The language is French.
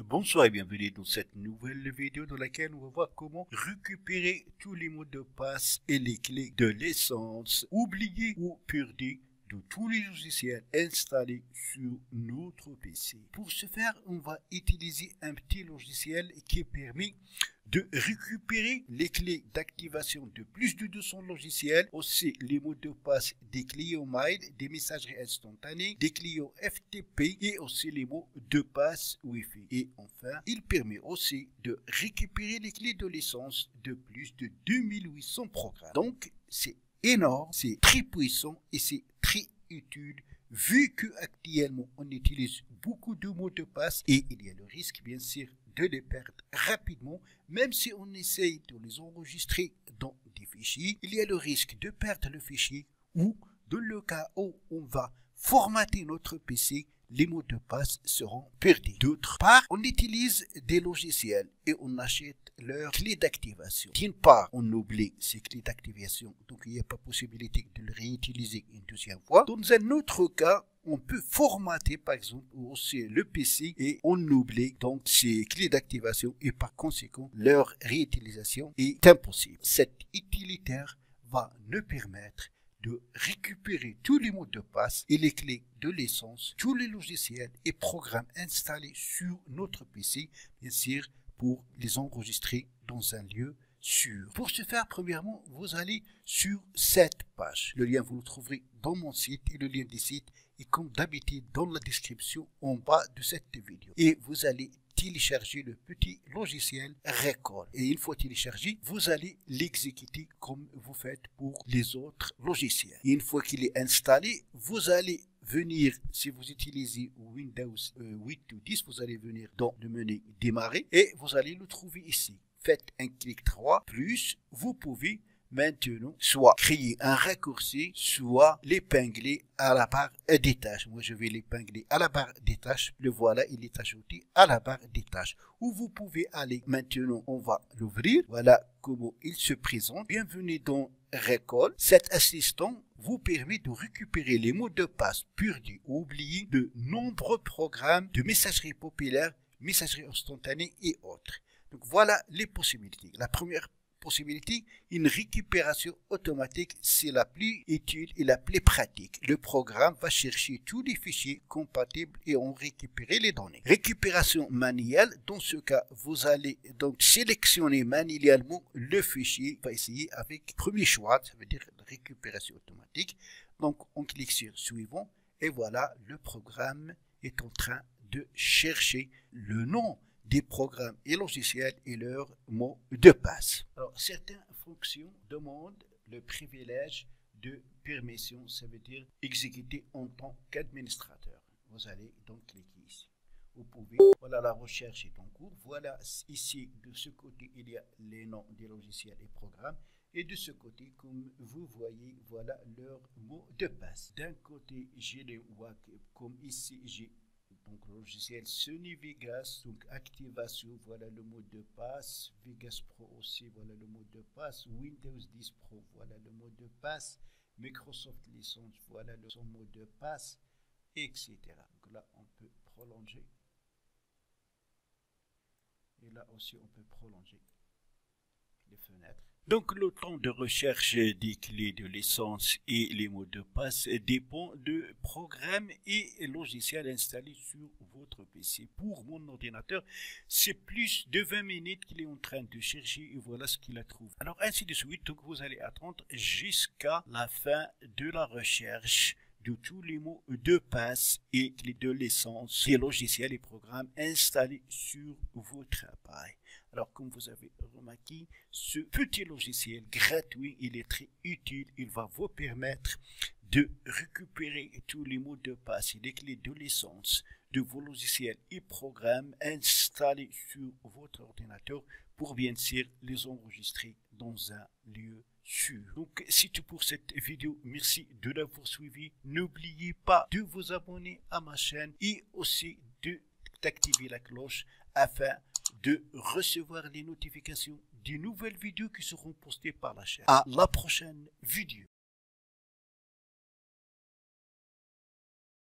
Bonsoir et bienvenue dans cette nouvelle vidéo dans laquelle on va voir comment récupérer tous les mots de passe et les clés de l'essence oubliés ou perdus de tous les logiciels installés sur notre PC. Pour ce faire, on va utiliser un petit logiciel qui permet de récupérer les clés d'activation de plus de 200 logiciels, aussi les mots de passe des clients mail, des messageries instantanées, des clients FTP et aussi les mots de passe Wi-Fi. Et enfin, il permet aussi de récupérer les clés de licence de plus de 2800 programmes. Donc, c'est énorme, c'est très puissant et c'est très utile vu que actuellement on utilise beaucoup de mots de passe et il y a le risque bien sûr de les perdre rapidement, même si on essaye de les enregistrer dans des fichiers, il y a le risque de perdre le fichier ou dans le cas où on va formater notre PC, les mots de passe seront perdus. D'autre part, on utilise des logiciels et on achète leurs clés d'activation. D'une part, on oublie ces clés d'activation, donc il n'y a pas possibilité de les réutiliser une deuxième fois. Dans un autre cas, on peut formater par exemple aussi le PC et on oublie donc ces clés d'activation et par conséquent leur réutilisation est impossible. Cet utilitaire va nous permettre de récupérer tous les mots de passe et les clés de licence, tous les logiciels et programmes installés sur notre PC, bien sûr, pour les enregistrer dans un lieu sûr. Pour ce faire, premièrement, vous allez sur cette page. Le lien, vous le trouverez dans mon site et le lien du site est comme d'habitude dans la description en bas de cette vidéo. Et vous allez télécharger le petit logiciel Recall. Et une fois téléchargé, vous allez l'exécuter comme vous faites pour les autres logiciels. Et une fois qu'il est installé, vous allez venir, si vous utilisez Windows 8 ou 10, vous allez venir dans le menu démarrer et vous allez le trouver ici. Faites un clic droit, plus vous pouvez maintenant soit créer un raccourci, soit l'épingler à la barre des tâches. Moi, je vais l'épingler à la barre des tâches. Le voilà, il est ajouté à la barre des tâches. Où vous pouvez aller. Maintenant, on va l'ouvrir. Voilà comment il se présente. Bienvenue dans Recall. Cet assistant vous permet de récupérer les mots de passe perdus ou oubliés de nombreux programmes de messagerie populaire, messagerie instantanée et autres. Donc, voilà les possibilités. La première possibilité, une récupération automatique, c'est la plus utile et la plus pratique. Le programme va chercher tous les fichiers compatibles et en récupérer les données. Récupération manuelle, dans ce cas, vous allez donc sélectionner manuellement le fichier. On va essayer avec premier choix, ça veut dire récupération automatique. Donc, on clique sur suivant et voilà, le programme est en train de chercher le nom des programmes et logiciels et leurs mots de passe. Alors, certaines fonctions demandent le privilège de permission, ça veut dire exécuter en tant qu'administrateur. Vous allez donc cliquer ici. Vous pouvez, voilà, la recherche est en cours. Voilà, ici, de ce côté, il y a les noms des logiciels et programmes. Et de ce côté, comme vous voyez, voilà leurs mots de passe. D'un côté, j'ai les WAC, comme ici, j'ai donc le logiciel Sony Vegas, donc activation, voilà le mot de passe, Vegas Pro aussi, voilà le mot de passe, Windows 10 Pro, voilà le mot de passe, Microsoft Licence, voilà son mot de passe, etc. Donc là, on peut prolonger. Et là aussi, on peut prolonger les fenêtres. Donc, le temps de recherche des clés de licence et les mots de passe dépend de programmes et logiciels installés sur votre PC. Pour mon ordinateur, c'est plus de 20 minutes qu'il est en train de chercher et voilà ce qu'il a trouvé. Alors, ainsi de suite, donc vous allez attendre jusqu'à la fin de la recherche de tous les mots de passe et clés de licence des logiciels et programmes installés sur votre appareil. Alors, comme vous avez remarqué, ce petit logiciel gratuit, il est très utile. Il va vous permettre de récupérer tous les mots de passe et les clés de licence de vos logiciels et programmes installés sur votre ordinateur pour bien sûr les enregistrer dans un lieu sûr. Donc, c'est tout pour cette vidéo. Merci de l'avoir suivi. N'oubliez pas de vous abonner à ma chaîne et aussi d'activer la cloche afin de recevoir les notifications des nouvelles vidéos qui seront postées par la chaîne. À la prochaine vidéo.